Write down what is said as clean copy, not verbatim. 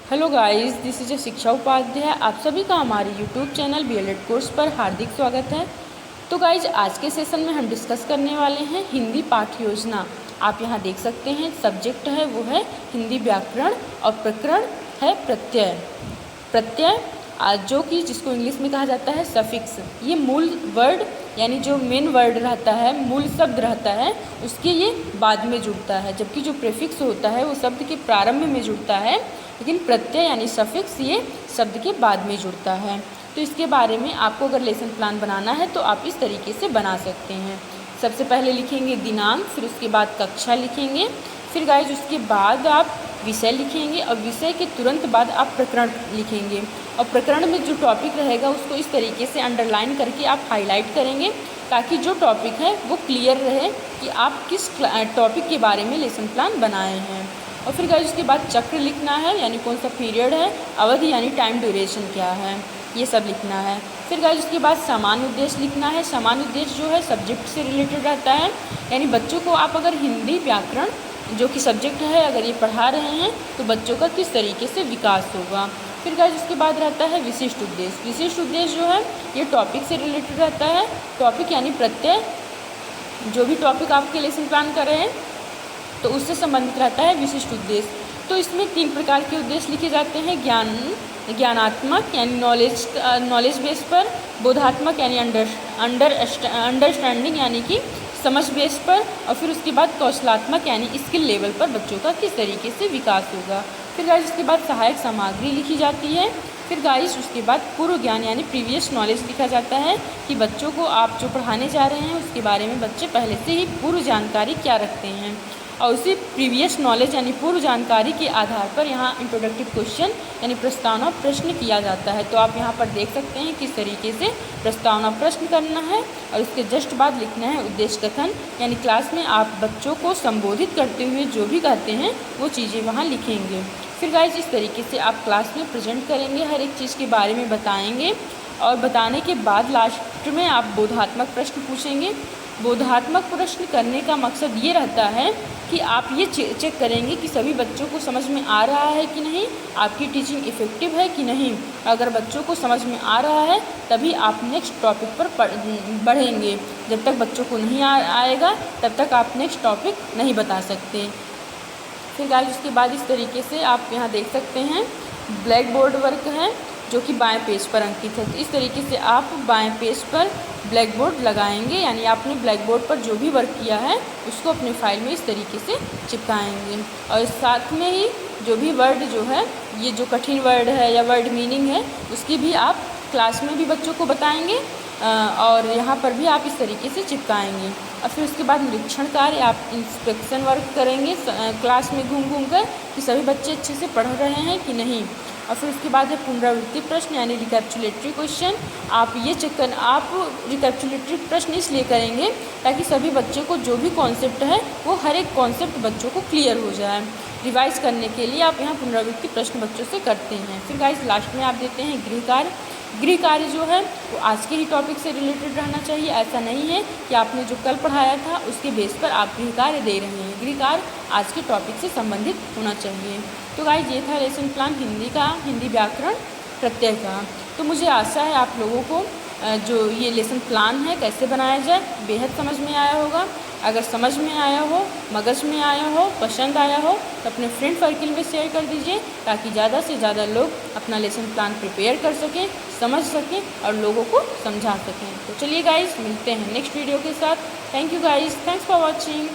Hello guys, this is शिक्षा उपाध्याय। आप सभी का हमारे यूट्यूब चैनल BLED कोर्स पर हार्दिक स्वागत है। तो गाइस, आज के सेशन में हम डिस्कस करने वाले हैं हिंदी पाठ्य योजना। आप यहाँ देख सकते हैं सब्जेक्ट है वो है हिंदी व्याकरण और प्रकरण है प्रत्यय। प्रत्यय जो कि जिसको इंग्लिश में कहा जाता है सफिक्स। ये मूल वर्ड यानी जो मेन वर्ड रहता है, मूल शब्द रहता है, उसके ये बाद में जुड़ता है, जबकि जो प्रीफिक्स होता है वो शब्द के प्रारंभ में जुड़ता है, लेकिन प्रत्यय यानी सफिक्स ये शब्द के बाद में जुड़ता है। तो इसके बारे में आपको अगर लेसन प्लान बनाना है तो आप इस तरीके से बना सकते हैं। सबसे पहले लिखेंगे दिनांक, फिर उसके बाद कक्षा लिखेंगे, फिर गाइज उसके बाद आप विषय लिखेंगे और विषय के तुरंत बाद आप प्रकरण लिखेंगे। और प्रकरण में जो टॉपिक रहेगा उसको इस तरीके से अंडरलाइन करके आप हाईलाइट करेंगे, ताकि जो टॉपिक है वो क्लियर रहे कि आप किस टॉपिक के बारे में लेसन प्लान बनाए हैं। और फिर गाइज उसके बाद चक्र लिखना है, यानी कौन सा पीरियड है, अवधि यानी टाइम ड्यूरेशन क्या है, ये सब लिखना है। फिर गाइज उसके बाद सामान्य उद्देश्य लिखना है। सामान्य उद्देश्य जो है सब्जेक्ट से रिलेटेड रहता है, यानी बच्चों को आप अगर हिंदी व्याकरण जो कि सब्जेक्ट है अगर ये पढ़ा रहे हैं तो बच्चों का किस तरीके से विकास होगा। फिर गाइज उसके बाद रहता है विशिष्ट उद्देश्य। विशिष्ट उद्देश्य जो है ये टॉपिक से रिलेटेड रहता है। टॉपिक यानी प्रत्यय, जो भी टॉपिक आपके लेसन प्लान कर रहे हैं तो उससे संबंधित रहता है विशिष्ट उद्देश्य। तो इसमें 3 प्रकार के उद्देश्य लिखे जाते हैं। ज्ञानात्मक यानी नॉलेज बेस पर, बोधात्मक यानी अंडरस्टैंडिंग यानी कि समझ बेस पर, और फिर उसके बाद कौशलात्मक यानी स्किल लेवल पर बच्चों का किस तरीके से विकास होगा। फिर गाइस उसके बाद सहायक सामग्री लिखी जाती है। फिर गाइस उसके बाद पूर्व ज्ञान यानी प्रीवियस नॉलेज लिखा जाता है कि बच्चों को आप जो पढ़ाने जा रहे हैं उसके बारे में बच्चे पहले से ही पूर्व जानकारी क्या रखते हैं। और उसी प्रीवियस नॉलेज यानी पूर्व जानकारी के आधार पर यहाँ इंट्रोडक्टिव क्वेश्चन यानी प्रस्तावना प्रश्न किया जाता है। तो आप यहाँ पर देख सकते हैं किस तरीके से प्रस्तावना प्रश्न करना है, और उसके जस्ट बाद लिखना है उद्देश्य कथन, यानी क्लास में आप बच्चों को संबोधित करते हुए जो भी कहते हैं वो चीज़ें वहाँ लिखेंगे। फिर गाइज इस तरीके से आप क्लास में प्रेजेंट करेंगे, हर एक चीज़ के बारे में बताएंगे, और बताने के बाद लास्ट में आप बोधात्मक प्रश्न पूछेंगे। बोधात्मक प्रश्न करने का मकसद ये रहता है कि आप ये चेक करेंगे कि सभी बच्चों को समझ में आ रहा है कि नहीं, आपकी टीचिंग इफ़ेक्टिव है कि नहीं। अगर बच्चों को समझ में आ रहा है तभी आप नेक्स्ट टॉपिक पर बढ़ेंगे। जब तक बच्चों को नहीं आएगा तब तक आप नेक्स्ट टॉपिक नहीं बता सकते। फिर गाइस उसके बाद इस तरीके से आप यहाँ देख सकते हैं ब्लैक बोर्ड वर्क है जो कि बाएं पेज पर अंकित है। तो इस तरीके से आप बाएं पेज पर ब्लैक बोर्ड लगाएंगे, यानी आपने ब्लैक बोर्ड पर जो भी वर्क किया है उसको अपनी फाइल में इस तरीके से चिपकाएंगे। और साथ में ही जो भी वर्ड जो है, ये जो कठिन वर्ड है या वर्ड मीनिंग है, उसकी भी आप क्लास में भी बच्चों को बताएंगे और यहाँ पर भी आप इस तरीके से चिपकाएंगे। और फिर उसके बाद निरीक्षण कार्य, आप इंस्पेक्शन वर्क करेंगे क्लास में घूम घूम कर कि सभी बच्चे अच्छे से पढ़ रहे हैं कि नहीं। और फिर उसके बाद है पुनरावृत्ति प्रश्न यानी रिकैप्चुलेटरी क्वेश्चन। आप ये चेक कर आप रिकैप्चुलेटरी प्रश्न इसलिए करेंगे ताकि सभी बच्चों को जो भी कॉन्सेप्ट है वो हर एक कॉन्सेप्ट बच्चों को क्लियर हो जाए। रिवाइज करने के लिए आप यहाँ पुनरावृत्ति प्रश्न बच्चों से करते हैं। फिर गाइस लास्ट में आप देते हैं गृह कार्य। गृह कार्य जो है वो आज के ही टॉपिक से रिलेटेड रहना चाहिए। ऐसा नहीं है कि आपने जो कल पढ़ाया था उसके बेस पर आप गृह कार्य दे रहे हैं। गृह कार्य आज के टॉपिक से संबंधित होना चाहिए। तो गाइस ये था लेसन प्लान हिंदी का, हिंदी व्याकरण प्रत्यय का। तो मुझे आशा है आप लोगों को जो ये लेसन प्लान है कैसे बनाया जाए बेहद समझ में आया होगा। अगर समझ में आया हो, मगज में आया हो, पसंद आया हो तो अपने फ्रेंड सर्किल में शेयर कर दीजिए, ताकि ज़्यादा से ज़्यादा लोग अपना लेसन प्लान प्रिपेयर कर सकें, समझ सकें और लोगों को समझा सकें। तो चलिए गाइस, मिलते हैं नेक्स्ट वीडियो के साथ। Thank you guys, thanks for watching.